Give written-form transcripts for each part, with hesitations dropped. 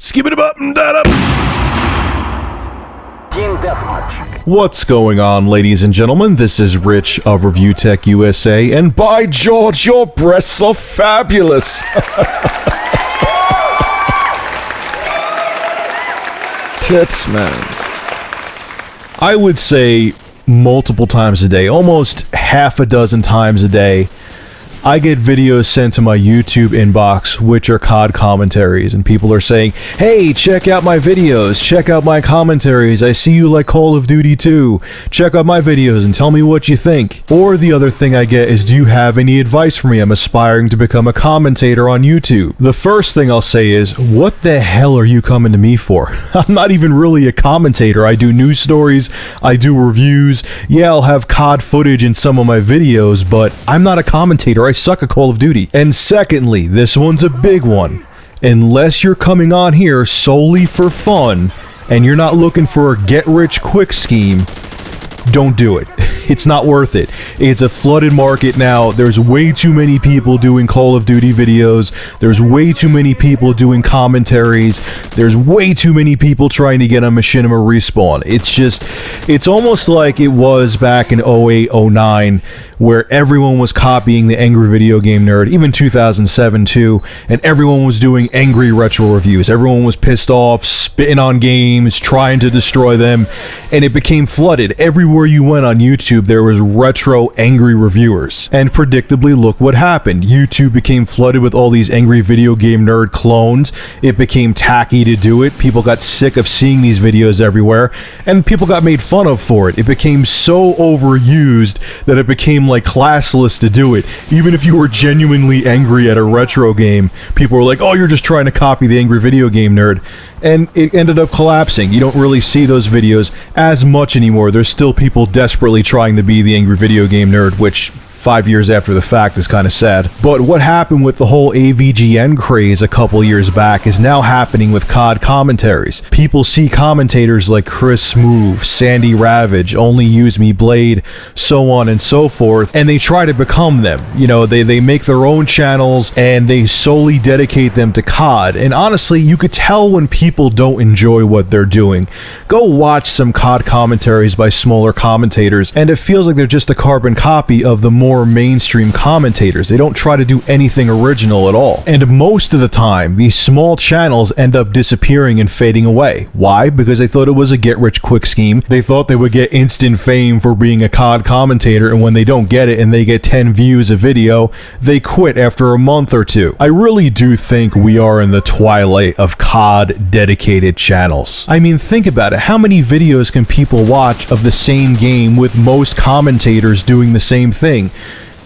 Skip it up and that up. Team Deathmatch. What's going on, ladies and gentlemen? This is Rich of Review Tech USA, and by George, your breasts are fabulous. Tits, man. I would say multiple times a day, almost half a dozen times a day, I get videos sent to my YouTube inbox, which are COD commentaries, and people are saying, hey, check out my videos, check out my commentaries, I see you like Call of Duty 2, check out my videos and tell me what you think. Or the other thing I get is, do you have any advice for me? I'm aspiring to become a commentator on YouTube. The first thing I'll say is, what the hell are you coming to me for? I'm not even really a commentator. I do news stories, I do reviews, yeah, I'll have COD footage in some of my videos, but I'm not a commentator. I suck at Call of Duty. And secondly, this one's a big one. Unless you're coming on here solely for fun, and you're not looking for a get-rich-quick scheme, don't do it. It's not worth it. It's a flooded market now. There's way too many people doing Call of Duty videos. There's way too many people doing commentaries. There's way too many people trying to get on Machinima Respawn. It's almost like it was back in 08, 09, where everyone was copying the Angry Video Game Nerd, even 2007 too, and everyone was doing angry retro reviews. Everyone was pissed off, spitting on games, trying to destroy them, and it became flooded. Everywhere you went on YouTube, there was retro angry reviewers. And predictably, look what happened. YouTube became flooded with all these Angry Video Game Nerd clones. It became tacky to do it. People got sick of seeing these videos everywhere, and people got made fun of for it. It became so overused that it became like classless to do it. Even if you were genuinely angry at a retro game, people were like, oh, you're just trying to copy the Angry Video Game Nerd. And it ended up collapsing. You don't really see those videos as much anymore. There's still people desperately trying to be the Angry Video Game Nerd, which 5 years after the fact is kind of sad. But what happened with the whole AVGN craze a couple years back is now happening with COD commentaries. People see commentators like Chris Smoove, Sandy Ravage, Only Use Me Blade, so on and so forth, and they try to become them. You know, they make their own channels and they solely dedicate them to COD. And honestly, you could tell when people don't enjoy what they're doing. Go watch some COD commentaries by smaller commentators, and it feels like they're just a carbon copy of the more mainstream commentators. They don't try to do anything original at all. And most of the time, these small channels end up disappearing and fading away. Why? Because they thought it was a get-rich-quick scheme. They thought they would get instant fame for being a COD commentator, and when they don't get it and they get 10 views a video, they quit after a month or two. I really do think we are in the twilight of COD dedicated channels. I mean, think about it. How many videos can people watch of the same game with most commentators doing the same thing?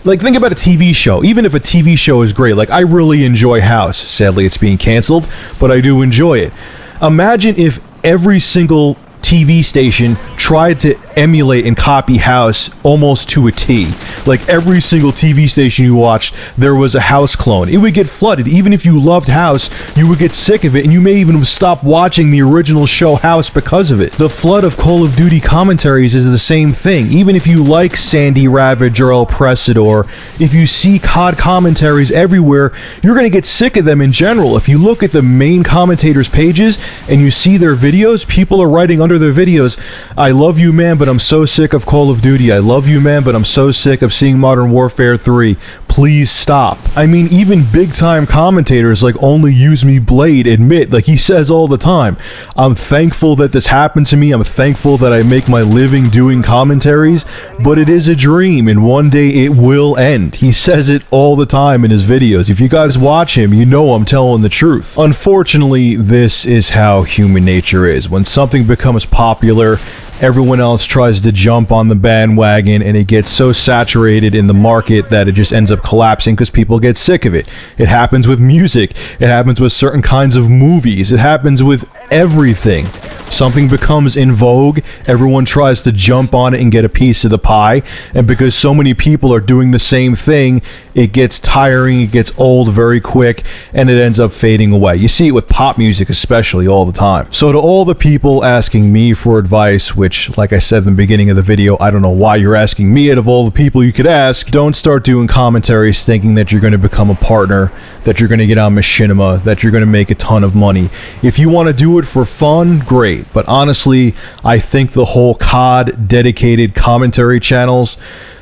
Like, think about a TV show. Even if a TV show is great, like, I really enjoy House. Sadly, it's being canceled, but I do enjoy it. Imagine if every single TV station tried to emulate and copy House almost to a T. Like, every single TV station you watched, there was a House clone. It would get flooded. Even if you loved House, you would get sick of it, and you may even stop watching the original show House because of it. The flood of Call of Duty commentaries is the same thing. Even if you like Sandy Ravage or El Presidor, if you see COD commentaries everywhere, you're going to get sick of them in general. If you look at the main commentators' pages and you see their videos, people are writing under their videos, I love you, man, but I'm so sick of Call of Duty. I love you, man, but I'm so sick of seeing Modern Warfare 3. Please stop. I mean, even big-time commentators like Only Use Me Blade admit, like he says all the time, I'm thankful that this happened to me. I'm thankful that I make my living doing commentaries, but it is a dream, and one day it will end. He says it all the time in his videos. If you guys watch him, you know I'm telling the truth. Unfortunately, this is how human nature is. When something becomes popular, everyone else tries to jump on the bandwagon, and it gets so saturated in the market that it just ends up collapsing because people get sick of it. It happens with music. It happens with certain kinds of movies. It happens with everything. Something becomes in vogue, everyone tries to jump on it and get a piece of the pie, and because so many people are doing the same thing, it gets tiring, it gets old very quick, and it ends up fading away. You see it with pop music especially all the time. So to all the people asking me for advice, which, like I said in the beginning of the video, I don't know why you're asking me out of all the people you could ask, don't start doing commentaries thinking that you're going to become a partner, that you're going to get on machinima, that you're going to make a ton of money. If you want to do it for fun, great. But honestly, I think the whole COD dedicated commentary channels,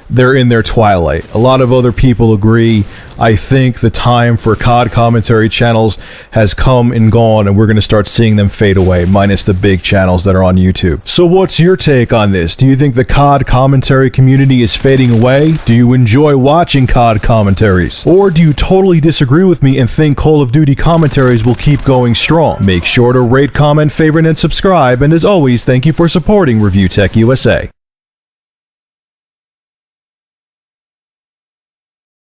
they're in their twilight. A lot of other people agree. I think the time for COD commentary channels has come and gone, and we're going to start seeing them fade away, minus the big channels that are on YouTube. So what's your take on this? Do you think the COD commentary community is fading away? Do you enjoy watching COD commentaries? Or do you totally disagree with me and think Call of Duty commentaries will keep going strong? Make sure to rate, comment, favorite, and subscribe, and as always, thank you for supporting Review Tech USA.